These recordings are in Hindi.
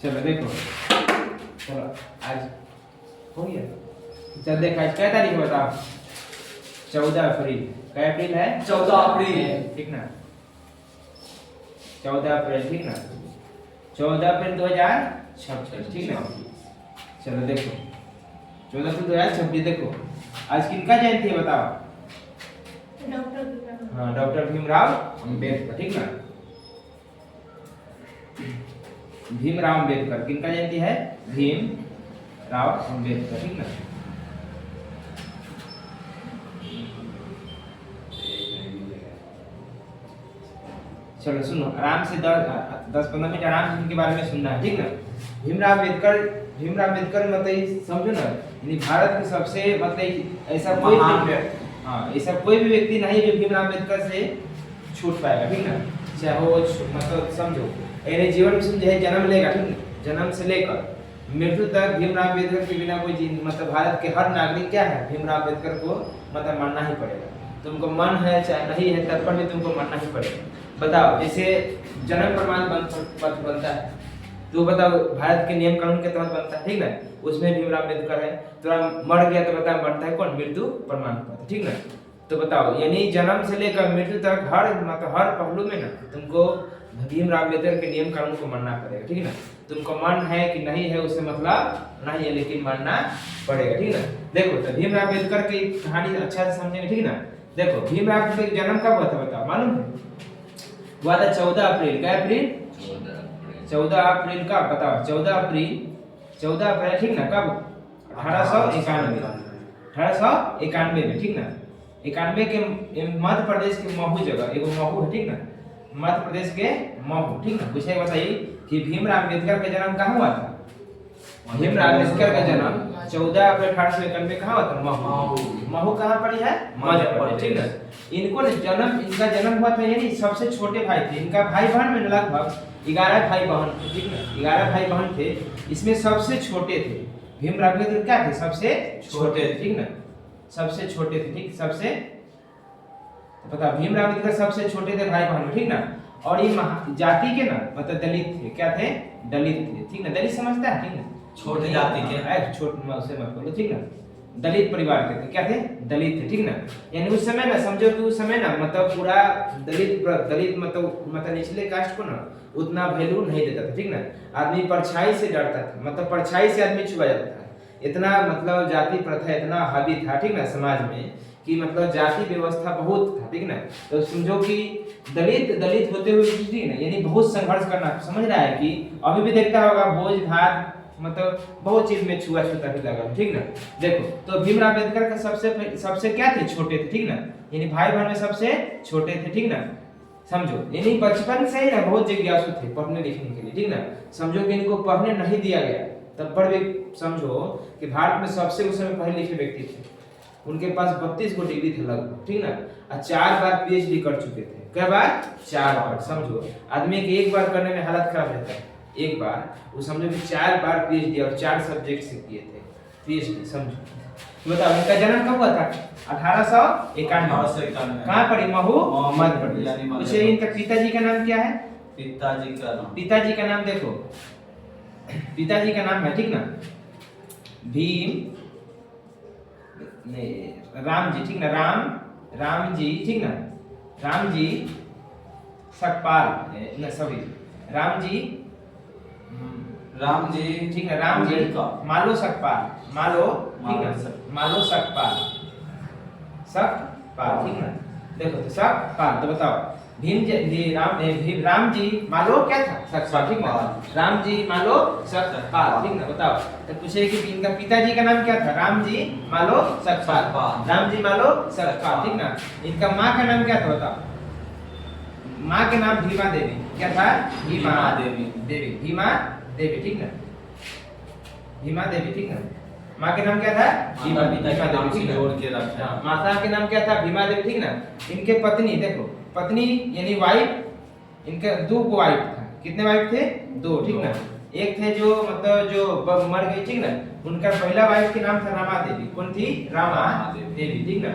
चलो देखो, चलो आज हो गया। चल देख, आज क्या तारीख है बताओ? 14 अप्रैल। क्या अप्रैल है? 14 अप्रैल, ठीक ना? 14 अप्रैल, ठीक ना? 14 अप्रैल 2026, ठीक ना? चलो देखो, 14 अप्रैल 2026। देखो आज किनका जयंती है बताओ? हाँ, डॉक्टर भीमराव अम्बेडकर, ठीक ना? भीमराव अम्बेडकर, किनका जयंती है? भीमराव अम्बेडकर, ठीक ना? चलो सुनो आराम से, 10-15 मिनट आराम से इनके बारे में सुनना है, ठीक ना? भीमराव अम्बेडकर मतलब समझो ना, यानी भारत के सबसे मतलब ऐसा कोई ऐसा कोई भी व्यक्ति नहीं जो भीमराव अम्बेडकर से छूट पाएगा, ठीक ना? चाहे वो मतलब समझो यानी जीवन में समझे जन्म लेगा, ठीक ना? जन्म से लेकर मृत्यु तक भीमराव अम्बेडकर के बिना कोई मतलब भारत के हर नागरिक क्या है, भीमराव अम्बेडकर को मतलब मानना ही पड़ेगा। तुमको मन है चाहे नहीं है, तब पर भी तुमको मानना ही पड़ेगा। बताओ, जैसे जन्म प्रमाण पत्र बनता है, तो बताओ भारत के नियम कानून के तहत बनता है, ठीक ना? उसमें भीमराव अम्बेडकर है। तो मर गया तो बताओ बनता है कौन? मृत्यु प्रमाण पत्र, ठीक ना? तो बताओ यानी जन्म से लेकर मृत्यु तक हर मतलब हर पहलू में ना तुमको भीमराव अम्बेडकर के नियम कानून को मानना पड़ेगा, ठीक ना? तुमको मन है कि नहीं है उससे मतलब नहीं है, लेकिन मानना पड़ेगा, ठीक ना? देखो तो भीमराव अम्बेडकर की कहानी अच्छा से समझेंगे, ठीक ना? देखो भीमराव अम्बेडकर का जन्म कब हुआ था बताओ, मालूम है? हुआ था 14 अप्रैल। क्या अप्रैल? 14 अप्रैल का बताओ, 14 अप्रैल, ठीक ना? कब? 1891 में, ठीक ना? 91 के मध्य प्रदेश के महू जगह एगो महू है, ठीक ना? मध्य प्रदेश के महू, ठीक ना? पूछे बताइए कि भीमराव अम्बेडकर का जन्म कहाँ हुआ था? भीमराव अम्बेडकर का जन्म 14 अप्रैल 1891 कहाँ हुआ था? महू कहाँ पड़ी है? मध्य प्रदेश, ठीक ना? इनका जन्म हुआ था, यानी सबसे छोटे भाई थे। इनका भाई बहन में लगभग 11 भाई बहन थे, ठीक ना? 11 भाई बहन थे, इसमें सबसे छोटे थे भीमराव अम्बेडकर। क्या थे? सबसे छोटे थे, ठीक ना? सबसे छोटे थे, ठीक? सबसे पता, भीमराव अम्बेडकर सबसे छोटे थे भाई बहन में, ठीक ना? और ये जाति के ना मतलब दलित थे। क्या थे? दलित थे, ठीक ना? दलित समझता है, ठीक ना? छोटे जाति के, छोटे से मत बोलो, ठीक ना? दलित परिवार के थे। क्या थे? दलित थे, ठीक ना? यानी उस समय ना समझो कि उस समय ना मतलब पूरा दलित मतलब निचले कास्ट को ना उतना वैल्यू नहीं देता था, ठीक ना? आदमी परछाई से डरता था, मतलब परछाई से आदमी छुआ जाता था। इतना मतलब जाति प्रथा इतना हावी था, ठीक ना? समाज में कि मतलब जाति व्यवस्था बहुत था, ठीक ना? तो समझो कि दलित होते हुए, ठीक ना? यानी बहुत संघर्ष करना, समझ रहा है कि अभी भी देखता होगा भोज भात मतलब बहुत चीज में छुआछूत भी लगा, ठीक ना? देखो तो भीमराव अम्बेडकर का सबसे क्या थे? छोटे थे, ठीक ना? यानी भाई बहन में सबसे छोटे थे, ठीक ना? समझो यानी बचपन से ही ना बहुत जिज्ञासु थे पढ़ने लिखने के लिए, ठीक ना? समझो कि इनको पढ़ने नहीं दिया गया, तब पर भी समझो कि भारत में सबसे उस समय पढ़े लिखे व्यक्ति थे। उनके पास 32 गो डिग्री थे लगभग, ठीक ना? और 4 बार पीएचडी कर चुके थे। क्या बार? 4 बार। समझो आदमी के एक बार करने में हालत खराब रहता है, एक बार वो समझो कि 4 बार पीएचडी और 4 सब्जेक्ट से किए थे पीएचडी, समझो। बताओ इनका जन्म कब हुआ था? 1891। कहाँ पड़ी? महू, मध्य प्रदेश। पूछे इनका पिताजी का नाम क्या है? पिताजी का नाम देखो, पिताजी का नाम है, ठीक ना? भीम राम जी, ठीक ना? राम जी, ठीक ना? राम जी सकपाल, सॉरी राम जी, ठीक है? राम जी मालो सकपाल, ठीक ना? मालो सकपाल, ठीक ना? देखो तो सकपाल। तो बताओ राम जी मालो क्या था? सकपाल, ठीक ना? राम जी मालो सकपाल, ठीक ना? बताओ तो पूछे कि इनका पिताजी का नाम क्या था? राम जी मालो सकपाल, राम जी मालो सकपाल, ठीक ना? इनका माँ का नाम क्या था बताओ? माँ के नाम भीमा देवी। क्या था? भीमा देवी, ठीक ना? भीमा देवी, ठीक ना? माँ के नाम क्या था? भीमा देवी। माता के नाम क्या था? भीमा देवी, ठीक ना? इनके पत्नी देखो, पत्नी यानी वाइफ, इनके 2 वाइफ था। कितने वाइफ थे? 2, ठीक ना? एक थे जो मतलब जो मर गई, ठीक ना? उनका पहला वाइफ के नाम था रमा देवी। कौन थी? रमा देवी, ठीक ना?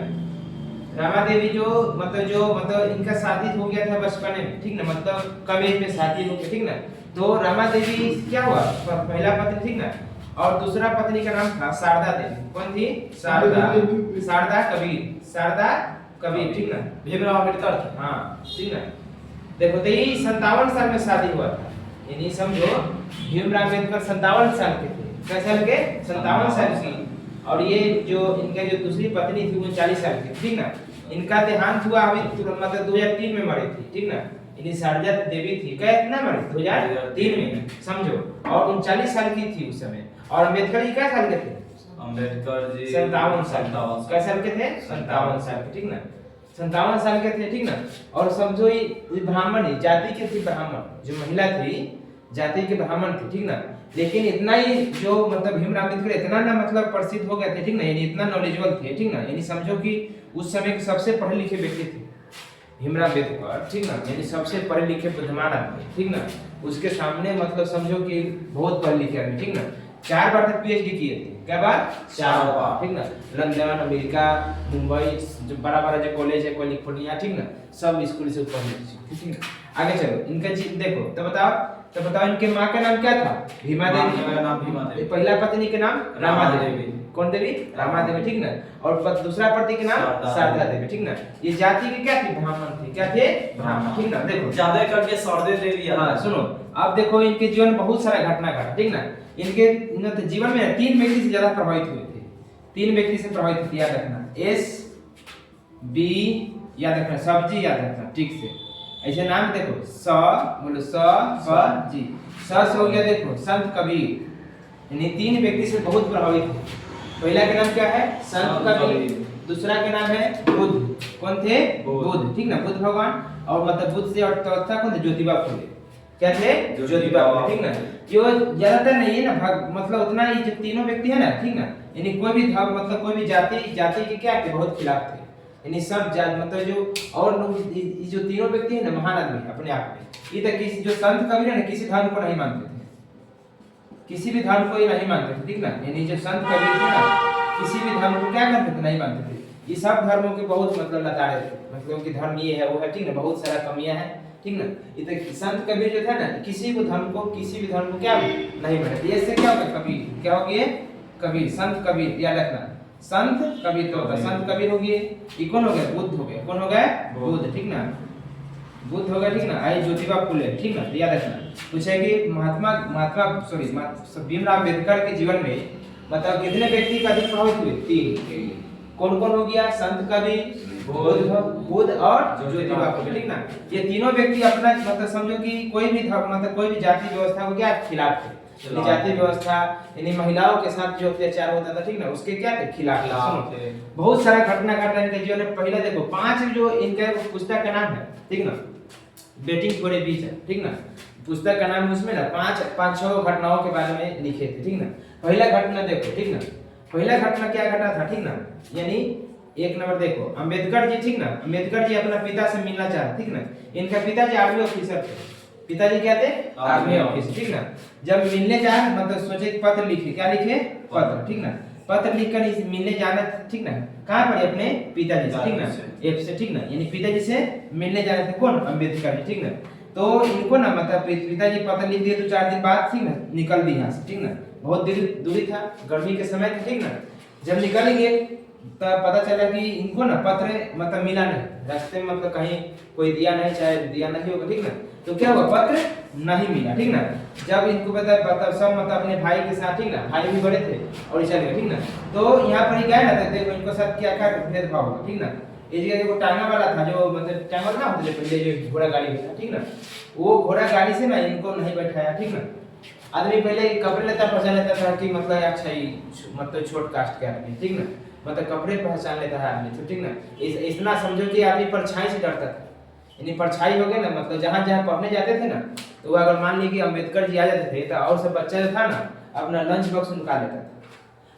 रमा देवी जो मतलब इनका शादी हो गया था बचपन में, ठीक ना, मतलब कम एज में शादी हो गई, ठीक ना। तो रमा देवी क्या हुआ, पहला पत्नी, ठीक ना, और दूसरा पत्नी का नाम था शारदा देवी। कौन थी? शारदा कबीर, ठीक ना। भीमराव अम्बेडकर थे। हाँ, ठीक ना। देखो तो ये 57 साल में शादी हुआ था, यानी समझो भीमराव अम्बेडकर 57 साल के थे। कितने साल के? 57 साल की। और ये जो इनका जो दूसरी पत्नी थी वो 40 साल की, ठीक ना। इनका देहांत हुआ अभी मतलब 2003 में मरी थी, ठीक ना। इन्हीं शारदा देवी थी, क्या इतना मरी? 2003 में, समझो। और 39 साल की थी उस समय। और अम्बेडकर जी क्या साल के थे? अम्बेडकर जी 57 साल। क्या साल के थे? 57 साल के, ठीक ना। 57 साल के थे, ठीक ना। और समझो ये ब्राह्मण ही जाति के थी, ब्राह्मण जो महिला थी जाति के ब्राह्मण थे, ठीक ना। लेकिन इतना ही जो मतलब भीमराव अम्बेडकर इतना ना मतलब प्रसिद्ध हो गए थे, ठीक ना, यानी इतना नॉलेजेबल थे, ठीक ना, यानी समझो कि उस समय के सबसे पढ़े लिखे व्यक्ति थे भीमराव अम्बेडकर, ठीक ना, यानी सबसे पढ़े लिखे बुद्धिमान आदमी, ठीक ना। उसके सामने मतलब समझो कि बहुत पढ़े लिखे आदमी, ठीक ना। 4 बार तक पीएचडी किए थे। क्या बात? 4 बार, ठीक ना। लंदन, अमेरिका, मुंबई, जो बड़ा बड़ा जो कॉलेज है कैलिफोर्निया, ठीक ना, सब स्कूल से ऊपर है, ठीक है। आगे चलो, इनका जी देखो तो बताओ इनके माँ का नाम क्या था? भीमा देवी। का नाम भीमा देवी। पहला पत्नी के नाम रमा देवी। देवी। कौन देवी? रमा देवी, ठीक ना। और दूसरा पति के नाम शारदा देवी, ठीक ना। ये जाति के क्या थे? ब्राह्मण थे। क्या थे? ब्राह्मण, ठीक ना। देखो ज्यादा करके शारदा देवी। हाँ सुनो, अब देखो इनके जीवन में बहुत सारा घटना घटा, ठीक ना। इनके जीवन में 3 व्यक्ति से ज्यादा प्रभावित हुए थे। 3 व्यक्ति से प्रभावित थे, याद रखना। एस बी याद रखना, सब्जी याद रखना ठीक से। ऐसे नाम देखो, स बोलो, स जी। स से हो गया देखो संत कबीर, यानी 3 व्यक्ति से बहुत प्रभावित थे। पहला का नाम क्या है? संत कबीर। दूसरा का नाम है बुद्ध। कौन थे? बुद्ध, ठीक ना, बुद्ध भगवान। और मतलब बुद्ध से और चौथा कौन थे? ज्योतिबा फुले। क्या थे? ज्योतिबा फुले, ठीक ना। जो ज्यादातर नहीं है ना मतलब उतना ही जो तीनों व्यक्ति है ना, ठीक ना, यानी कोई भी धर्म मतलब कोई भी जाति के क्या थे? बहुत खिलाफ थे, यानी सब जात मतलब जो और लोग जो तीनों व्यक्ति है ना महान आदमी है अपने आप में। ये तक किसी जो संत कबीर है ना किसी धर्म को नहीं मानते थे, किसी भी धर्म को ये नहीं मानते थे, ठीक ना। यानी जो संत कबीर थे ना किसी भी धर्म को क्या करते थे? नहीं मानते थे। ये सब धर्मों के बहुत मतलब लताड़े थे, मतलब उनकी धर्म ये है वो है, ठीक ना, बहुत सारा कमियां हैं, ठीक ना। ये तक संत कबीर जो था ना किसी भी धर्म को क्या नहीं मानते। ये से क्या होगा? कबीर। क्या हो गए? कबीर, संत कबीर, याद रखना। संत कबीर तो होता है, संत कबीर हो गए। ये कौन हो गया? बुद्ध हो गया। कौन हो गया? बुद्ध, ठीक ना, बुद्ध हो गया, ठीक ना। आई ज्योतिबा फुले, ठीक ना, याद रखना। पूछे कि भीमराव अम्बेडकर के जीवन में मतलब कितने व्यक्ति का अधिक प्रभावित हुए? 3। कौन कौन हो गया? संत कबीर, बुद्ध और ज्योतिबा फुले, ठीक ना। ये तीनों व्यक्ति अपना मतलब समझो कि कोई भी मतलब कोई भी जाति व्यवस्था को क्या खिलाफ थे। जाति व्यवस्था यानी महिलाओं के साथ जो अत्याचार होता था, ठीक ना, उसके क्या थे? खिलाफ थे। बहुत सारा घटना घटा इनके जीवन में। पहले देखो 5 जो इनके पुस्तक का नाम है, ठीक ना, बेटिंग फॉर ए बीच है, ठीक ना, पुस्तक का नाम। उसमें ना 5-6 घटनाओं के बारे में लिखे थे, ठीक ना। पहला घटना देखो, ठीक ना, पहला घटना क्या घटा था, ठीक ना, यानी 1 नंबर देखो अम्बेडकर जी, ठीक ना, अम्बेडकर जी अपना पिता से मिलना चाहते, ठीक ना। इनका पिताजी आर्मी ऑफिसर थे। पिताजी क्या थे? आर्मी ऑफिसर, ठीक ना। जब मिलने जाए मतलब सोचे कि पत्र लिखे, क्या लिखे? पत्र, ठीक ना। पत्र लिखकर मिलने जाना, ठीक ना, कहाँ पर? अपने पिताजी से, ठीक ना, एफ से, ठीक ना, यानी पिताजी से मिलने जाने थे। कौन? अम्बेडकर जी, ठीक ना। तो इनको ना मतलब पिताजी पत्र लिख दिए तो 4 दिन बाद, ठीक ना, निकल दी यहाँ से, ठीक ना। बहुत दूरी था, गर्मी के समय था, ठीक ना। जब निकलेंगे तब पता चला कि इनको ना पत्र मतलब मिला नहीं, रास्ते में मतलब कहीं कोई दिया नहीं, चाहे दिया नहीं होगा, ठीक ना। तो क्या हुआ? पत्र नहीं मिला, ठीक ना। जब इनको पता सब मतलब अपने भाई के साथ, ठीक ना, भाई भी बड़े थे और चले गए, ठीक ना। तो यहाँ पर गए ना तो देखो इनको साथ क्या क्या भेदभाव हुआ, ठीक ना। ये जगह देखो टांगा वाला था जो मतलब टांगा ना होते पहले जो घोड़ा गाड़ी होता, ठीक ना, वो घोड़ा गाड़ी से ना इनको नहीं बैठाया, ठीक ना। आदमी पहले कपड़े लेता पहचान लेता था कि मतलब अच्छा ही मतलब छोट कास्ट के आदमी, ठीक ना, मतलब कपड़े पहचान लेता है आदमी, तो ठीक ना। इतना समझो कि आदमी परछाई से डरता था, यानी परछाई हो गया ना, मतलब जहाँ जहाँ पढ़ने जाते थे ना तो अगर मान लीजिए कि अम्बेडकर जी आ जाते थे तो और सब बच्चा जो था ना अपना लंच बॉक्स निकाल लेता था।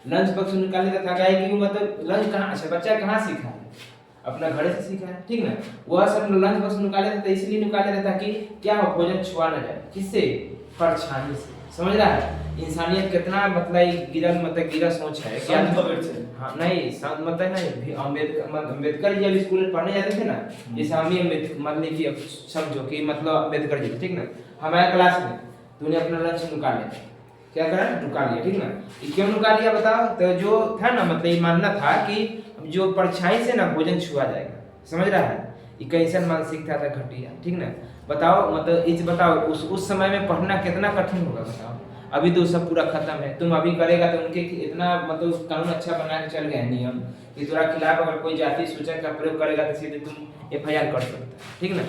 लंच बॉक्स निकाल लेता था, क्या है कि मतलब लंच कहाँ, अच्छा बच्चा कहाँ सीखा है, अपना घर से सीखा है, ठीक ना। वह सब लंच बॉक्स निकाले थे तो इसलिए निकाले थे ताकि क्या हो, भोजन छुआ ना जाए, किससे, परछाई से। समझ रहा है इंसानियत कितना मतलब गिरा सोच है क्या। संत कबीर से। हाँ नहीं मतलब नहीं, अम्बेडकर जी जब स्कूल में पढ़ने जाते थे ना, जैसे हम ही मतलब कि समझो कि मतलब अम्बेडकर जी, ठीक ना, हमारे क्लास में तूने अपना लंच निकाल लिया, क्या करा, नुका लिया, ठीक ना। ये क्यों नुका लिया बताओ, तो जो था ना मतलब ये मानना था कि जो परछाई से ना भोजन छुआ जाएगा, समझ रहा है, ये कैसा मानसिकता था घटिया, ठीक ना। बताओ मतलब इस बताओ उस समय में पढ़ना कितना कठिन होगा बताओ। अभी तो सब पूरा खत्म है, तुम अभी करेगा तो उनके इतना मतलब कानून अच्छा बना के चल गया है नियम कि तुम्हारा खिलाफ अगर कोई जाति सूचक का प्रयोग करेगा तो सीधे तुम FIR कर सकते हो, ठीक ना।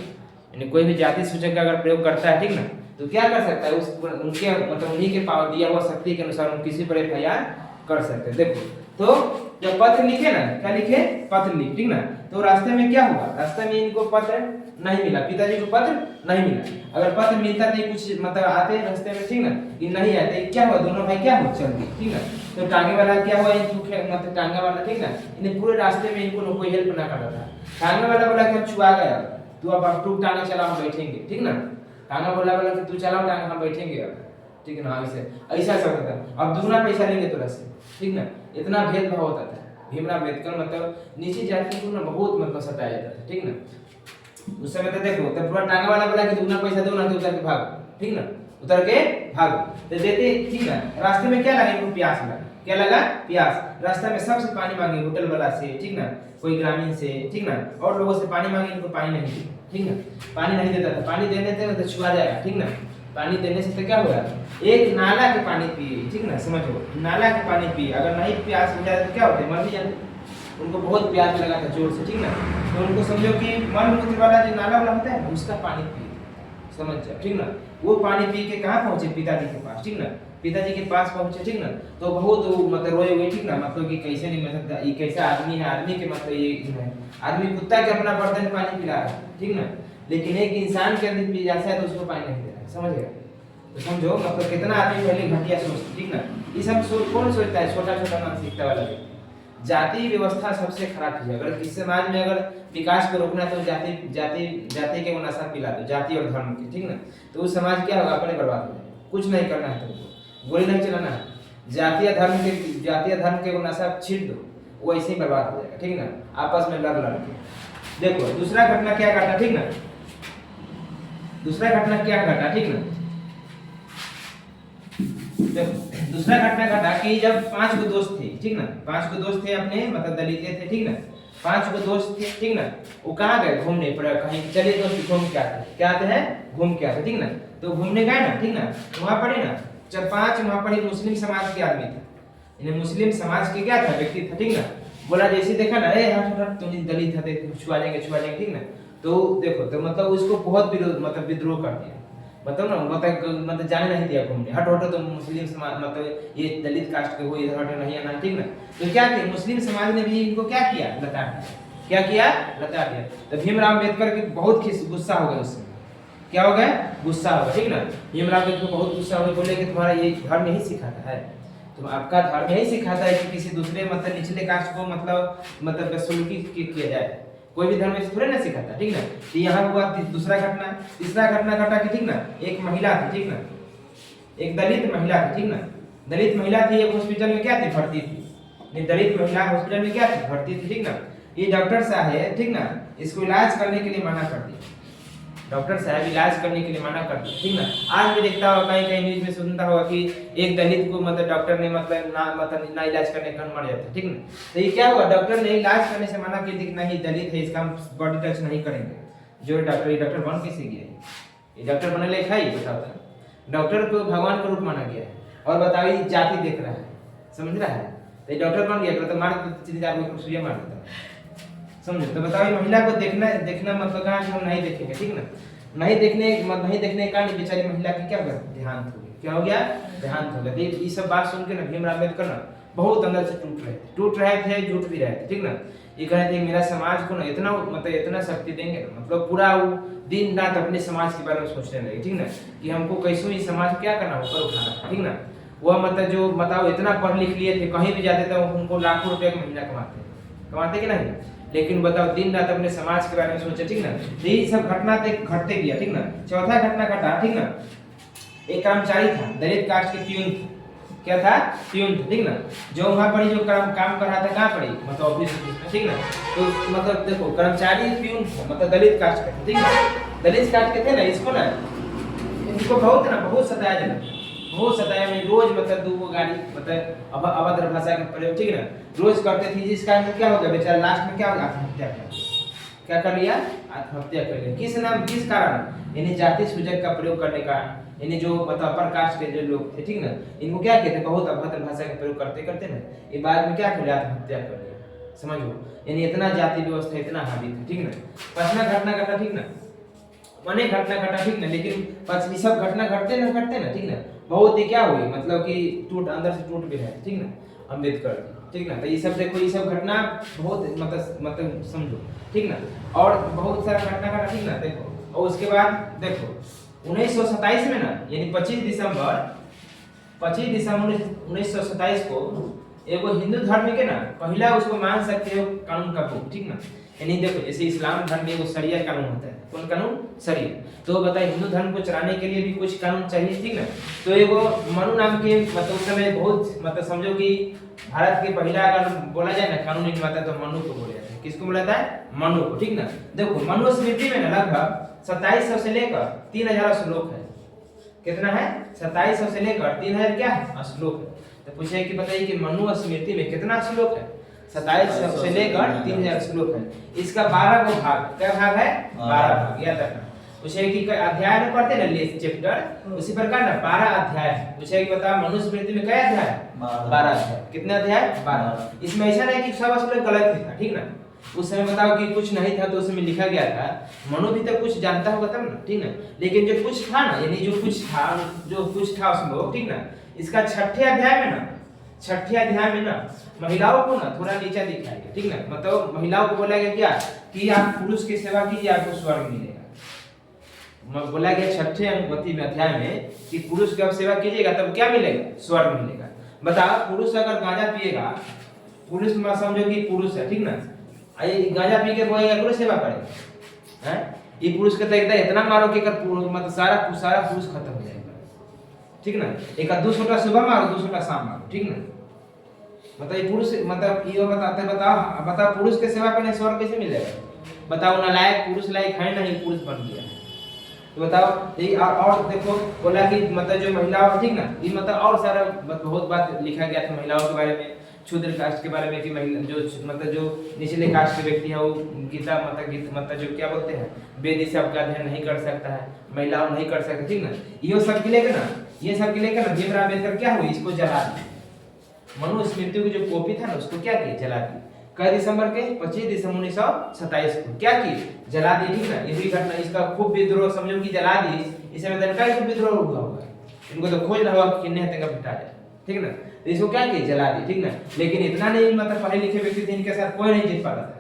यानी कोई भी जाति सूचक का अगर प्रयोग करता है, ठीक ना, तो क्या कर सकता है, उस उनके मतलब उन्हीं के पावर दिया हुआ शक्ति के अनुसार हम किसी पर FIR कर सकते हैं। देखो तो जब पत्र लिखे ना, क्या लिखे, पत्र लिखे, ठीक ना, तो रास्ते में क्या हुआ, रास्ते में इनको पत्र नहीं मिला, पिताजी को पत्र नहीं मिला। अगर पत्र मिलता तो कुछ मतलब आते रास्ते में, ठीक ना, ये नहीं आते, क्या हुआ, दोनों भाई क्या हो, चल दिए, ठीक ना। तो टांगे वाला क्या हुआ, मतलब टांगा वाला, ठीक ना, इन्हें पूरे रास्ते में इनको कोई हेल्प ना कर रहा था। टांगे वाला बोला कि हम छुआ गया, तू अब तू टांगे चला, हम बैठेंगे, ठीक ना। टांगा बोला कि तू चलाओ टांगा, हम बैठेंगे अब, ठीक है ना। ऐसा सब होता है, अब दुगना पैसा लेंगे तोरा से, ठीक ना। इतना भेदभाव होता था। भीमराव अम्बेडकर मतलब नीचे जाति को ना बहुत मतलब सताया जाता था, ठीक ना। उस समय तो देखो तो पूरा टांगा वाला बोला कि दुगना पैसा दो ना तो उतर के भागो, ठीक ना, उतर के भागो तो देते, ठीक ना। रास्ते में क्या लगा, इनको प्यास लगा, क्या लगा, प्यास। रास्ते में सबसे पानी मांगे, होटल वाला से, ठीक ना, कोई ग्रामीण से, ठीक ना, और लोगों से पानी मांगे, इनको पानी नहीं दिया, ठीक ना, पानी नहीं देता था। पानी देने थे तो छुआ जाएगा, ठीक ना। पानी देने से तो क्या होगा, एक नाला के पानी पिए, ठीक ना, समझो, नाला के पानी पिए, अगर नहीं प्यास हो जाए तो क्या होता है, मर भी जाते। उनको बहुत प्यास लगा था जोर से, ठीक ना, तो उनको समझो कि मलमूत्र वाला जो नाला वाला होता है उसका पानी पिए, समझ जाओ, ठीक ना। वो पानी पी के कहाँ पहुंचे, पिताजी के पास, ठीक ना, पिताजी के पास पहुंचे, ठीक ना। तो बहुत मतलब रोए हुए, ठीक ना, मतलब कि कैसे नहीं, मतलब ये कैसा आदमी है, आदमी के मतलब ये है, आदमी कुत्ता के अपना बर्तन में पानी पिला रहा है, ठीक ना, लेकिन एक इंसान के अंदर पियासा है तो उसको पानी नहीं दे रहा है, समझ गया। तो समझो मतलब कितना आदमी पहले घटिया सोचता, ठीक ना। ये सब कौन सोचता है, छोटा छोटा मानसिकता वाला व्यक्ति। जाति व्यवस्था सबसे खराब चीज है। अगर किसी समाज में अगर विकास को रोकना है तो जाति जाति जाति के नशा पिला दो, जाति और धर्म के, ठीक ना, तो उस समाज क्या होगा, अपने बर्बाद हो जाएगा। कुछ नहीं करना है तुमको, गोली नहीं चलाना है, जातीय धर्म के नशा छीट दो, वो ऐसे ही बर्बाद हो जाएगा, ठीक ना, आपस में लड़ के। देखो दूसरा घटना क्या घटा, ठीक ना, दूसरा घटना क्या घटा, ठीक ना। देखो दूसरा घटना घटा कि जब 5 गो दोस्त थे, ठीक ना, 5 गो दोस्त थे अपने मतलब दलित थे, ठीक ना, 5 गो दोस्त थे, ठीक ना। वो कहाँ गए घूमने, पर कहीं चले दोस्त घूम के आते, क्या आते हैं, घूम के आते, ठीक ना। तो घूमने गए ना, ठीक ना, वहाँ पड़े ना जब 5 वहाँ पड़े मुस्लिम समाज के आदमी था, इन्हें मुस्लिम समाज के क्या था, व्यक्ति था, ठीक ना। बोला जैसे देखा ना, अरे हट तुम दलित थे, छुआ जाएंगे, ठीक ना। तो देखो तो मतलब उसको बहुत विरोध मतलब विद्रोह कर दिया, मतलब ना मतलब जाने नहीं दिया घूमने, हटो तुम मुस्लिम समाज मतलब ये दलित कास्ट के हो, इधर हटो नहीं आना, ठीक ना। तो क्या किया मुस्लिम समाज ने भी इनको क्या किया, लता दिया, क्या किया, लता दिया। तो भीमराव अम्बेडकर के बहुत गुस्सा हो गया उससे, क्या हो गया, गुस्सा हो गया, ठीक ना। भीमराव अम्बेडकर को बहुत गुस्सा हो गया, बोले कि तुम्हारा ये धर्म यही सिखाता है, तो आपका धर्म यही सिखाता है कि किसी दूसरे मतलब निचले कास्ट को मतलब बदसलूकी किया जाए, कोई भी धर्म थोड़े ना सिखाता, ठीक ना। तो यहाँ हुआ दूसरा घटना। तीसरा घटना घटा कि ठीक ना, एक महिला थी, ठीक ना, एक दलित महिला थी, ठीक ना, दलित महिला थी, एक हॉस्पिटल में क्या थी, भर्ती थी। ये दलित महिला हॉस्पिटल में क्या थी, भर्ती थी, ठीक ना। ये डॉक्टर साहब है, ठीक ना, इसको इलाज करने के लिए मना कर दिया, डॉक्टर साहब इलाज करने के लिए मना कर दिया, ठीक ना। आज भी देखता होगा कहीं कहीं न्यूज में सुनता होगा कि एक दलित को मतलब डॉक्टर ने मतलब ना इलाज करने का मर जाता, ठीक ना। तो ये क्या हुआ, डॉक्टर ने इलाज करने से मना किया कि नहीं दलित है, इसका हम बॉडी टच नहीं करेंगे। जो डॉक्टर बन कैसे गया, ये डॉक्टर बनने लायक है, बताओ। डॉक्टर को भगवान का रूप माना गया है, और बताओ ये जाति देख रहा है, समझ रहा है। तो डॉक्टर बन गया तो मार सुइया मार देता, समझो। तो बताओ महिला को देखना मतलब कहाँ कि हम नहीं देखेंगे, ठीक ना। नहीं देखने के कारण बेचारी महिला की क्या हो गया, देहांत हो गया। क्या हो गया, देहांत हो गया। ये सब बात सुन के ना भीमराव अम्बेडकर ना बहुत अंदर से टूट रहे थे, जुट भी रहे थे, ठीक ना। ये कह रहे थे मेरा समाज को ना इतना शक्ति देंगे ना, मतलब पूरा वो दिन रात अपने समाज के बारे में सोचने लगे, ठीक ना, कि हमको कैसे ये समाज क्या करना, ऊपर उठाना, ठीक ना। वह मतलब जो बताओ इतना पढ़ लिख लिए थे, कहीं भी जाते थे उनको लाखों रुपए का महीना कमाते कि नहीं। लेकिन बताओ दिन रात अपने समाज के बारे में सोचे, ठीक ना। तो यही सब घटना घटते गया, ठीक ना। चौथा घटना घटा, ठीक ना। एक कर्मचारी था, दलित कास्ट के प्यून था। क्या था? प्यून था, ठीक ना। जो वहां पर जो काम कर रहा था, कहाँ पर? मतलब ऑफिस में, ठीक ना। तो मतलब देखो कर्मचारी प्यून था, मतलब दलित कास्ट का, ठीक ना। दलित कास्ट के थे ना, इसको ना इनको बहुत सताया जाता, बहुत सताया में रोज मतलब दो गाली मतलब अभद्र भाषा का प्रयोग, ठीक ना, रोज करते थे। जिस कारण क्या हो गया बेचारा लास्ट में क्या हो गया? आत्महत्या कर, क्या कर लिया? आत्महत्या कर लिया। किस कारण? यानी जाति सूचक का प्रयोग करने का, यानी जो मतलब अपर कास्ट के जो लोग थे, ठीक ना, इनको क्या कहते हैं? बहुत अभद्र भाषा का प्रयोग करते करते ना ये बाद में क्या कर लिया? आत्महत्या कर लिया। समझो, यानी इतना जाति व्यवस्था इतना हावी था, ठीक ना। पांचवा घटना घटा, ठीक ना, माने घटना घटा, ठीक ना। लेकिन ये सब घटना घटते ना, ठीक ना, बहुत ही क्या हुई मतलब कि अंदर से टूट गया, ठीक ना, अम्बेडकर, ठीक ना। तो ये सब देखो, ये सब घटना बहुत मतलब समझो, ठीक ना। और बहुत सारा घटना घटा, ठीक ना, देखो। और उसके बाद देखो 1927 में ना, यानी 25 दिसंबर 1927 को एगो हिंदू धर्म के ना पहला उसको मान सकते हो कानून का बुक, ठीक ना। यानी देखो जैसे इस्लाम धर्म में वो शरिया कानून होता है। कौन कानून? शरिया। तो बताइए हिंदू धर्म को चलाने के लिए भी कुछ कानून चाहिए, ठीक ना। तो एगो मनु नाम के मतलब उस समय बहुत मतलब समझो कि भारत के पहला अगर बोला जाए ना कानून निर्माता तो मनु को बोला जाता है। किसको बोला जाता है? मनु को, ठीक ना। देखो मनु स्मृति में ना लगभग 2700 से लेकर 3000 श्लोक है। कितना है? 2700 से लेकर 3000 क्या है? श्लोक है। तो पूछे कि बताइए कि मनु स्मृति में कितना श्लोक है? 2700 से लेकर 3000 श्लोक है। इसका 12 गो भाग, क्या भाग है? 12 भाग, याद रखना। पूछे कि अध्याय में पढ़ते ना ले चैप्टर, उसी प्रकार ना 12 अध्याय है। पूछे कि बताओ मनुस्मृति में क्या अध्याय? 12 अध्याय। कितने अध्याय? 12। इसमें ऐसा नहीं कि सब श्लोक गलत ही था, ठीक ना। उस समय बताओ कि कुछ नहीं था तो उसमें लिखा गया था। मनु भी तो कुछ जानता होगा तब ना, ठीक ना। लेकिन जो कुछ था ना, यानी जो कुछ था उसमें, ठीक ना। इसका छठे अध्याय में ना महिलाओं को ना थोड़ा नीचा दिखाया गया, ठीक ना। मतलब महिलाओं को बोला गया क्या कि आप पुरुष की सेवा कीजिए, आपको स्वर्ग मिलेगा। बोला गया छठे अध्याय में कि पुरुष की आप सेवा कीजिएगा तब क्या मिलेगा? स्वर्ग मिलेगा। बताओ पुरुष अगर गांजा पिएगा, पुरुष में समझो कि पुरुष है, ठीक ना, गांजा पी के बोएगा करो सेवा करेगा हैं? ये पुरुष के तो इतना मारो कि मतलब सारा पुरुष खत्म हो जाएगा, ठीक ना। एक 2 छोटा सुबह मारो, 2 छोटा शाम मारो, ठीक ना। बताइए पुरुष मतलब ये बताते बताओ पुरुष के सेवा करने स्वर्ग कैसे मिलेगा? बताओ नालायक पुरुष लायक है नहीं, पुरुष बन गया। तो बताओ ये और देखो बोला कि मतलब जो महिलाओं, ठीक ना, ये मतलब और सारा बहुत बात लिखा गया था महिलाओं के बारे में, शूद्र कास्ट के बारे में कि महिला जो निचले कास्ट के व्यक्ति है वो गीता मतलब जो क्या बोलते हैं वेद सब का अध्ययन नहीं कर सकता है, महिलाओं नहीं कर सकती, ठीक ना। ये सब के लेकर ना भीमराव अम्बेडकर क्या हुई? इसको जला दिया। मनु स्मृति की जो कॉपी था ना उसको क्या किया? जला दिया। कई दिसंबर के 25 दिसंबर 1927 को क्या की? जला दी, ठीक ना। यही घटना इसका खूब विद्रोह समझो कि जला दी। इस समय दलका खूब विद्रोह हुआ होगा, इनको तो खोज रहा होगा किन्ने हत्या का पिटा जाए, ठीक ना। तो इसको क्या किया? जला दी, ठीक ना। लेकिन इतना नहीं मतलब पढ़े लिखे व्यक्ति थे, इनके साथ कोई नहीं जीत पाता था।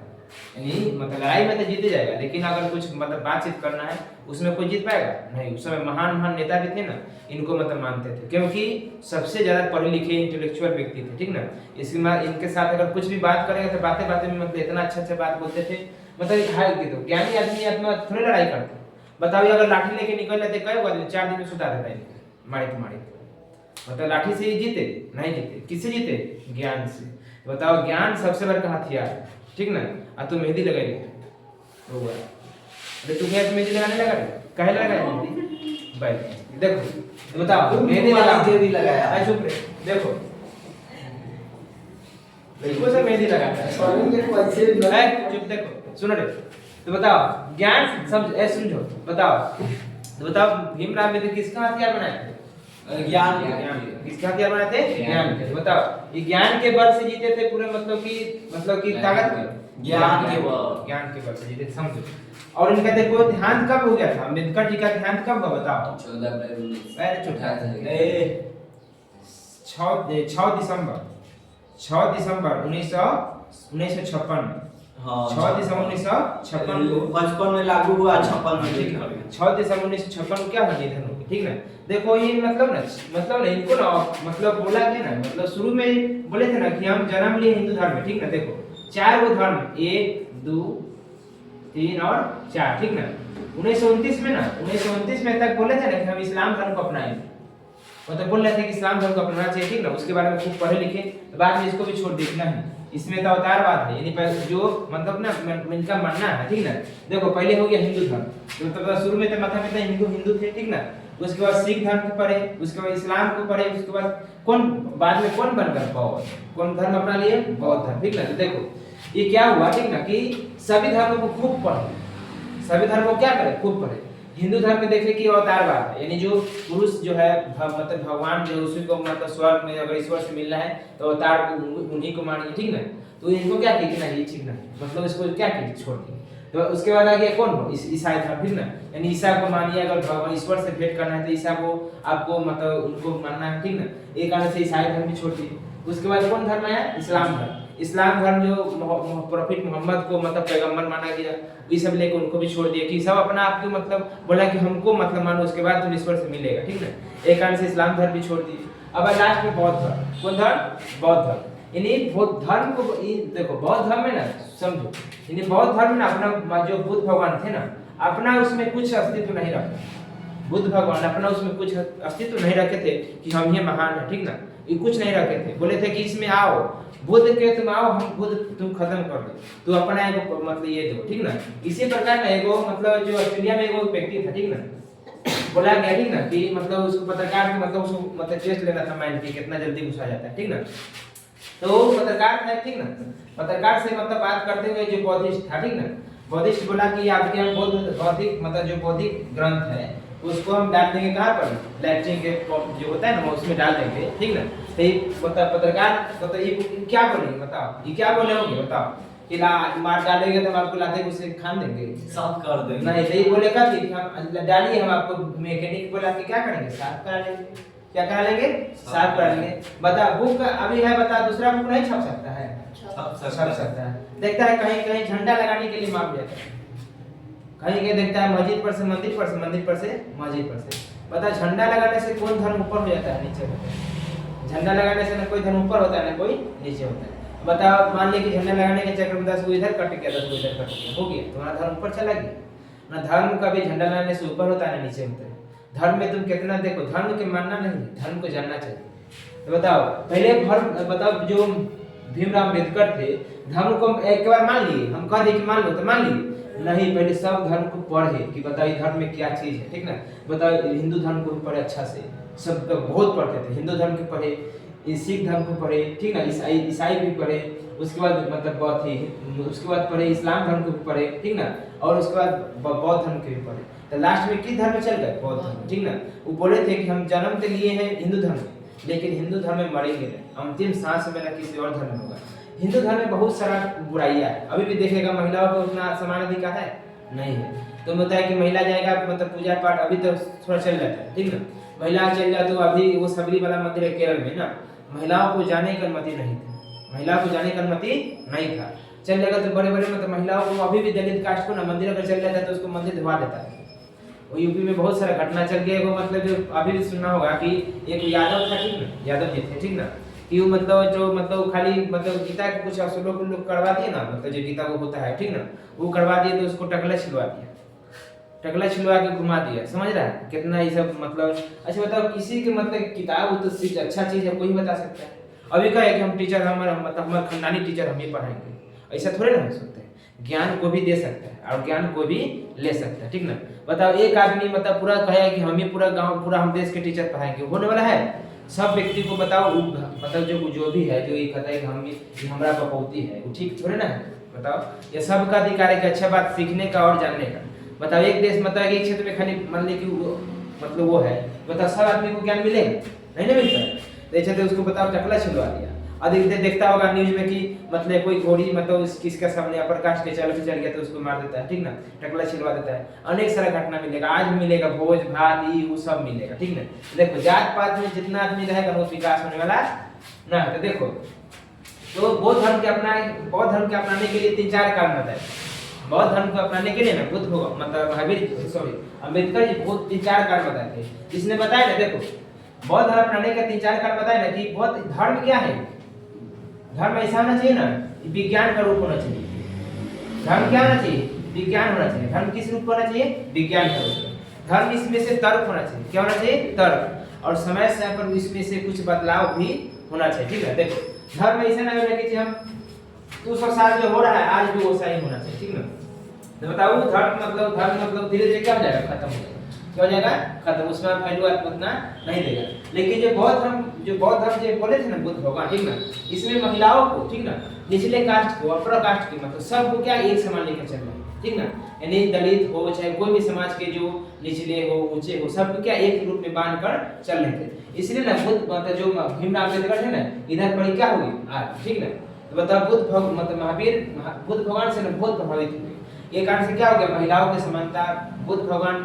यानी मतलब लड़ाई में तो जीते जाएगा, लेकिन अगर कुछ मतलब बातचीत करना है उसमें कोई जीत पाएगा नहीं। उस समय महान नेता भी थे ना, इनको मतलब मानते थे क्योंकि सबसे ज्यादा पढ़े लिखे इंटेलेक्चुअल व्यक्ति थे, ठीक ना। इसके बाद इनके साथ अगर कुछ भी बात करेंगे तो बातें में मतलब इतना अच्छा बात बोलते थे। मतलब हाय की तो ज्ञानी आदमी आत्मा थोड़ी लड़ाई करते। बताओ अगर लाठी लेके निकल जाते कई आदमी 4 दिन में सुता देता है, मारे मतलब लाठी से ही जीते नहीं जीते। किससे जीते? ज्ञान से। बताओ ज्ञान सबसे बड़ा हथियार है, ठीक ना। आ तू मेहंदी लगाई हो गया, अरे तू क्या मेहंदी लगाने लगा? काहे लगा भाई? देखो बताओ मेहंदी लगाया, चुप रे। देखो से मेहंदी लगाता है, चुप। देखो सुनो रे। तो बताओ ज्ञान सब समझो। बताओ भीमराव अम्बेडकर किसका हथियार बनाए थे? ज्ञान। किसका हथियार बनाए थे? ज्ञान के। बताओ ये ज्ञान के बल से जीते थे पूरे, मतलब कि ताकत ज्ञान के बल से जीते, समझो। और इनका देखो ध्यान कब हो गया था? अम्बेडकर जी का ध्यान कब हुआ? बताओ 14 अप्रैल 6 दिसंबर 1956। 6 दिसंबर 1956 को 55 में लागू हुआ, 56 में ठीक है। 6 दिसंबर 1956 को क्या हुआ? निधन हो गया, ठीक ना। देखो ये मतलब ना इनको ना मतलब बोला गया ना, मतलब शुरू में बोले थे ना कि हम जन्म लिए हिंदू धर्म में, ठीक ना। देखो 4 गो धर्म 1 2 3 और 4, ठीक ना। 1929 में ना 1929 में तक बोले थे ना कि हम इस्लाम धर्म को अपनाएंगे, मतलब बोल रहे थे कि इस्लाम धर्म को अपनाना चाहिए, ठीक ना। उसके बारे में खूब पढ़े लिखे, तो बाद में इसको भी छोड़ देना है। इसमें तो अवतारवाद है, यानी जो मतलब ना इनका मानना है, ठीक ना। देखो पहले हो गया हिंदू धर्म, तो मतलब शुरू में तो माथा में था हिंदू थे, ठीक ना। उसके बाद सिख धर्म को पढ़े, उसके बाद इस्लाम को पढ़े, उसके बाद कौन बाद में कौन बनकर बौद्ध, कौन धर्म अपना लिए? बौद्ध धर्म, ठीक ना। तो देखो ये क्या हुआ, ठीक ना, कि सभी धर्मों को खूब पढ़े, सभी धर्म को क्या करे? खूब पढ़े। हिंदू धर्म में देखे कि अवतारवाद है, यानी जो पुरुष जो है मतलब भगवान जो उसी को मतलब स्वर्ग में अगर ईश्वर से मिलना है तो अवतार को उन्हीं को मानिए, ठीक ना। तो इनको क्या किया कि नहीं ठीक नहीं, मतलब इसको क्या किया? छोड़ दिया। तो उसके बाद आ गया कौन हो? ईसाई धर्म, ठीक ना, यानी ईसा को मानिए, अगर भगवान ईश्वर से भेंट करना है तो ईसा को आपको मतलब उनको मानना है, ठीक ना। एक कारण से ईसाई धर्म भी छोड़ दिए। उसके बाद कौन धर्म आया? इस्लाम धर्म। इस्लाम धर्म जो प्रॉफिट मोहम्मद को मतलब पैगंबर माना गया, ये सब लेके उनको भी छोड़ दिया कि सब अपना आप को मतलब बोला कि हमको मतलब मानो, उसके बाद तुम ईश्वर से मिलेगा, ठीक ना। एक कारण से इस्लाम धर्म भी छोड़ दिए। अब लास्ट में बौद्ध धर्म। कौन धर्म? बौद्ध धर्म। यानी बौद्ध धर्म को देखो, बौद्ध धर्म में ना समझो, यानी बौद्ध धर्म में अपना जो बुद्ध भगवान थे ना, अपना उसमें कुछ अस्तित्व नहीं रखा। बुद्ध भगवान अपना उसमें कुछ अस्तित्व नहीं रखे थे कि हम ही महान है, ठीक ना। ये कुछ नहीं रखे थे, बोले थे कि इसमें आओ बुद्ध के, तुम आओ, हम बुद्ध तुम खत्म कर दो, तो अपना एगो मतलब ये दो, ठीक ना। इसी प्रकार ना एगो मतलब जो ऑस्ट्रेलिया में एगो व्यक्ति था, ठीक ना, बोला गया, ठीक ना, कि मतलब उसको पत्रकार के मतलब उसको मतलब टेस्ट लेना था माइंड की कितना जल्दी घुसा जाता है, ठीक ना। तो पत्रकार था, ठीक ना, पत्रकार से मतलब बात करते हुए जो बौद्धिस्ट था, ठीक ना, बौद्धिस्ट बोला कि आपके हम बौद्धिक मतलब जो बौद्धिक ग्रंथ है उसको हम डाल देंगे कहाँ पर? लैट्रिन के जो होता है ना उसमें डाल देंगे, ठीक ना। तो ये पत्रकार मतलब ये क्या बोलेंगे बताओ, ये क्या बोले होंगे बताओ, कि मार डालेंगे तो हम आपको लाते उसे खान देंगे, साफ कर देंगे। नहीं तो ये बोलेगा कि हम डालिए, हम आपको मैकेनिक बोला कि क्या करेंगे? साफ करा लेंगे। क्या करा लेंगे? साफ करा लेंगे। बता बुक अभी है, बता दूसरा बुक नहीं छप सकता है? छप सकता है। देखता है कहीं कहीं झंडा लगाने के लिए माप देता है, कहीं कहीं देखता है मस्जिद पर से मंदिर पर से, मंदिर पर से मस्जिद पर से। बता झंडा लगाने से कौन धर्म ऊपर हो जाता है नीचे होता है? झंडा लगाने से ना कोई धर्म ऊपर होता है ना कोई नीचे होता है। बताओ मान लीजिए कि झंडा लगाने के चक्कर में 10 को इधर कट गया, 10 को इधर कट गया, हो गया, तुम्हारा धर्म ऊपर चला गया ना। धर्म का भी झंडा लगाने से ऊपर होता है ना नीचे होता है। धर्म में तुम कितना देखो, धर्म के मानना नहीं, धर्म को जानना चाहिए। तो बताओ पहले धर्म बताओ, जो भीमराव अम्बेडकर थे धर्म को एक बार मान लिए, हम कह दिए कि मान लो तो मान लिए नहीं, पहले सब धर्म को पढ़े कि बताओ धर्म में क्या चीज है, ठीक ना। बताओ हिंदू धर्म को भी पढ़े अच्छा से, सब बहुत पढ़ते थे, हिंदू धर्म को पढ़े, सिख धर्म को पढ़े, ठीक ना, ईसाई भी पढ़े, उसके बाद मतलब बहुत ही उसके बाद पढ़े इस्लाम धर्म को भी पढ़े, ठीक ना, और उसके बाद बौद्ध धर्म के भी पढ़े। तो लास्ट में किस धर्म में चल गए? बौद्ध धर्म, ठीक ना। वो बोले थे कि हम जन्म तो लिए हैं हिंदू धर्म में, लेकिन हिंदू धर्म में मरेंगे नहीं, अंतिम सांस में ना किसी और धर्म में होगा। हिंदू धर्म में बहुत सारा बुराइयां है, अभी भी देखेगा महिलाओं को उतना समान अधिकार है नहीं है। तो बताया कि महिला जाएगा मतलब पूजा पाठ, अभी तो थोड़ा चल जाता है, ठीक ना, महिला चल जाए। तो अभी वो सबरी वाला मंदिर है केरल में ना, महिलाओं को जाने की अनुमति नहीं थी, महिलाओं को जाने की अनुमति नहीं था। चल जाएगा तो बड़े बड़े मतलब महिलाओं को, अभी भी दलित कास्ट को ना मंदिर अगर चल जाता है तो उसको मंदिर धुआ देता है। वो यूपी में बहुत सारा घटना चल गया। वो मतलब जो अभी भी सुनना होगा कि एक यादव था, ठीक ना, यादव जी थे, ठीक ना, कि वो मतलब जो मतलब खाली मतलब गीता के कुछ श्लोक लोग करवा दिए ना, मतलब जो गीता को होता है, ठीक ना, वो करवा दिए तो उसको टकला छिलवा दिया, टकला छिलवा के घुमा दिया। समझ रहा है कितना ये सब मतलब। अच्छा बताओ किसी के मतलब किताब तो चीज अच्छा चीज है, कोई बता सकता है? अभी कहे कि हम टीचर हमारा मतलब हमारे खानदानी टीचर हम ही पढ़ाएंगे, ऐसा थोड़े ना हो सकता है। ज्ञान को भी दे सकता है और ज्ञान को भी ले सकता है, ठीक ना। बताओ एक आदमी मतलब पूरा कहेगा कि हम ही पूरा गांव पूरा हम देश के टीचर पढ़ाएंगे, होने वाला है? सब व्यक्ति को बताओ मतलब जो भी है, जो ये कहता है कि हम ही हमारा बपौती है, वो ठीक थोड़े ना है। बताओ ये सबका अधिकार है कि अच्छा बात सीखने का और जानने का। बताओ एक देश मतलब एक क्षेत्र में खाली मान ली कि मतलब वो है, बताओ सब आदमी को ज्ञान मिलेगा? नहीं ना मिलता। जैसे तो उसको बताओ टकला छिलवा दिया। अधिक देखता होगा न्यूज में कि मतलब कोई घोड़ी मतलब किसका सामने प्रकाश के चल चल गया तो उसको मार देता है, ठीक ना, टकला छिलवा देता है। अनेक सारा घटना मिलेगा, आज भी मिलेगा, भोज भात ये वो सब मिलेगा, ठीक ना। देखो जात पात में जितना आदमी रहेगा वो विकास होने वाला ना। तो देखो तो बौद्ध धर्म के अपनाने के लिए 3-4 कारण बताए। बौद्ध धर्म को अपनाने के लिए ना बुद्ध को मतलब अम्बेडकर जी बहुत 3-4 कारण बताए थे। जिसने बताया ना, देखो बौद्ध धर्म अपनाने का 3-4 कारण बताए ना कि बौद्ध धर्म क्या है। धर्म ऐसा होना चाहिए ना, विज्ञान का रूप होना चाहिए। धर्म क्या होना चाहिए? विज्ञान होना चाहिए। धर्म किस रूप का होना चाहिए? विज्ञान का रूप। धर्म इसमें से तर्क होना चाहिए। क्या होना चाहिए? तर्क। और समय समय पर इसमें से कुछ बदलाव भी होना चाहिए। ठीक है, देखो धर्म ऐसा ना होना कि हम 200 साल जो हो रहा है आज भी वैसा ही होना चाहिए। ठीक ना, तो बताओ धर्म मतलब धीरे धीरे क्या हो जाएगा? खत्म हो जाएगा। क्या हो जाएगा? खत्म। उसमें वैल्यू उतना नहीं देगा। लेकिन जो बौद्ध धर्म जो बोले थे ना बुद्ध भगवान, ठीक ना, इसमें महिलाओं को, ठीक ना, निचले कास्ट को, अपर कास्ट के मतलब सबको क्या एक समान लेकर चल रहे हैं। ठीक ना, यानी दलित हो चाहे कोई भी समाज के जो निचले हो ऊंचे हो सबको क्या एक रूप में बांध कर चल रहे थे। इसलिए ना बुद्ध मतलब जो भीमराव अम्बेडकर थे ना, इधर पर क्या हुई आज। ठीक ना, तो बताओ बुद्ध भगवान से ना बहुत प्रभावित हुए। ये कारण से क्या हो गया? महिलाओं की समानता बुद्ध भगवान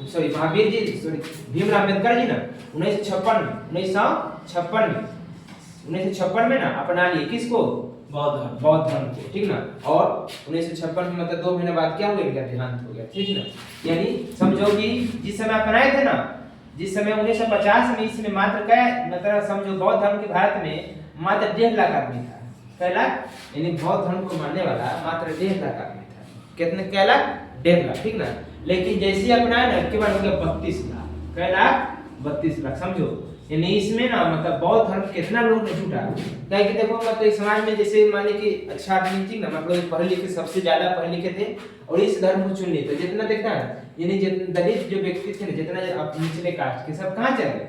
भीमराव अम्बेडकर जी ना 1956 में ना अपना लिए किसको? बौद्ध धर्म को। ठीक ना, और 1956 में मतलब 2 महीने बाद क्या हो गया? देहांत हो गया। ठीक ना, यानी समझो कि जिस समय अपनाए थे ना, जिस समय 1950 में इसमें मात्र क्या मतलब समझो बौद्ध धर्म के भारत में मात्र 1.5 लाख आदमी था। क्या लाख? यानी बौद्ध धर्म को मानने वाला मात्र 1.5 लाख आदमी था। कितने? क्या लाख? 1.5 लाख। ठीक ना, लेकिन जैसे ही अपनाया ना उसके बाद हो गया 32 लाख। क्या लाख? 32 लाख। समझो यानी इसमें ना मतलब बौद्ध धर्म कितना लोग ने जुटा। क्या कि देखो मतलब समाज में जैसे मान ली कि अच्छा आदमी, ठीक ना, मतलब पढ़े लिखे सबसे ज्यादा पढ़े लिखे थे और इस धर्म को चुन लिए, तो जितना देखता है यानी जितने दलित जो व्यक्ति थे ना, जितना निचले कास्ट के सब कहाँ चले?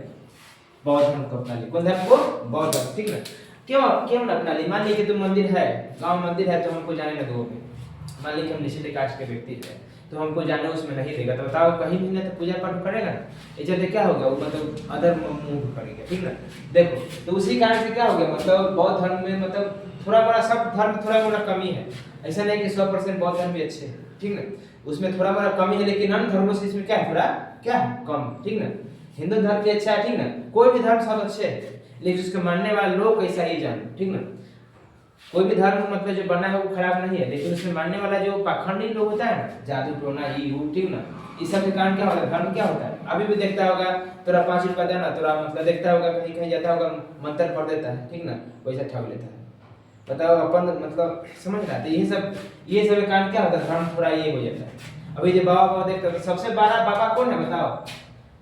बौद्ध धर्म को अपना लिए। कौन धर्म को? बौद्ध धर्म। ठीक ना, क्यों ना अपना लिए? मान लीजिए कि तुम मंदिर है, गांव मंदिर है, तो हमको जाने न दोगे। मान लीजिए हम निचले कास्ट के व्यक्ति है तो हमको जाने उसमें नहीं देगा, तो बताओ कहीं भी ना तो पूजा पाठ करेगा। ये चलते क्या होगा? वो मतलब अदर मूव करेगा। ठीक ना, देखो तो उसी कारण से क्या हो गया मतलब बौद्ध धर्म में मतलब थोड़ा बड़ा सब धर्म थोड़ा बड़ा कमी है। ऐसा नहीं कि 100% बौद्ध धर्म भी अच्छे हैं। ठीक ना, उसमें थोड़ा बड़ा कमी है, लेकिन अन्य धर्मों से इसमें क्या है? थोड़ा क्या है? कम। ठीक ना, हिंदू धर्म भी अच्छा है। ठीक ना, कोई भी धर्म सब अच्छे है, लेकिन उसके मानने वाले लोग ऐसा ही जाने। ठीक ना, कोई भी धर्म मतलब जो बना है वो खराब नहीं है, लेकिन उसमें मानने वाला जो पाखंडी लोग होता है ना, जादू टोना ये वो, ठीक ना, इस सब के कारण क्या होता है? धर्म क्या होता है? अभी भी देखता होगा तोरा 5 रुपया देना, तोरा मतलब देखता होगा कहीं कहीं जाता होगा मंत्र पढ़ देता है। ठीक ना, पैसा ठग लेता है। बताओ अपन मतलब समझ रहा है? ये सब कारण क्या होता है? धर्म थोड़ा ये हो जाता है। अभी जो बाबा देखते हो सबसे बड़ा बाबा कौन है बताओ?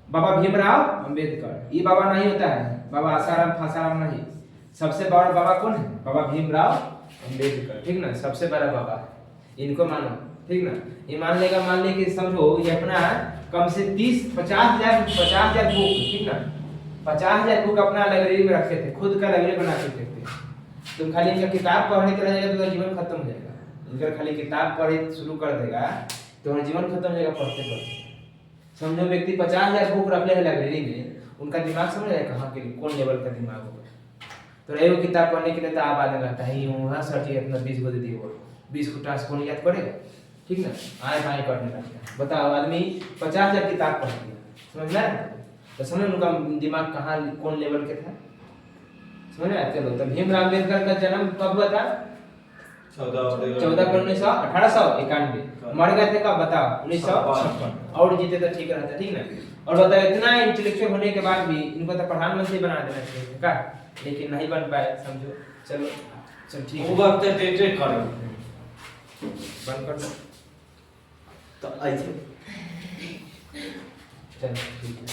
बाबा भीमराव अम्बेडकर। ये बाबा नहीं होता है बाबा आसाराम फासाराम नहीं। सबसे बड़ा बाबा कौन है? बाबा भीमराव अम्बेडकर। ठीक ना, सबसे बड़ा बाबा इनको मानो। ठीक ना, ये मान ले कि समझो ये अपना कम से 50,000 बुक, ठीक ना, 50,000 बुक अपना लाइब्रेरी में रखे थे, खुद का लाइब्रेरी बना के रखते थे। तुम खाली इनका किताब पढ़ने के रहेगा तो जीवन खत्म हो जाएगा। इनका खाली किताब पढ़े शुरू कर देगा तो जीवन खत्म हो जाएगा पढ़ते पढ़ते। समझो व्यक्ति 50,000 बुक रख ले है लाइब्रेरी में, उनका दिमाग समझ आएगा कहाँ के कौन लेवल का दिमाग होगा। तो एगो किताब पढ़ने के लिए तो आप आदमी रहता है वहाँ सर्च अपना 20 को दे दिए, वो 20 को टास्क कौन याद करेगा। ठीक ना, आए भाई पढ़ने लगता है। बताओ आदमी 50,000 किताब पढ़ लिया, समझ रहा है? तो समझ उनका दिमाग कहाँ कौन लेवल के था, समझ रहा है? चलो तो भीमराव अम्बेडकर का जन्म कब हुआ था? 1891। मर गए थे कब बताओ? 1956। और जीते तो ठीक रहता। ठीक ना, और बताओ इतना इंटेलेक्चुअल होने के बाद भी इनको तो प्रधानमंत्री बना देना चाहिए का, लेकिन नहीं बन पाए। समझो चलो ठीक है, वो वक्त डेटे करो बंद कर दो तो ऐसे चलो ठीक है।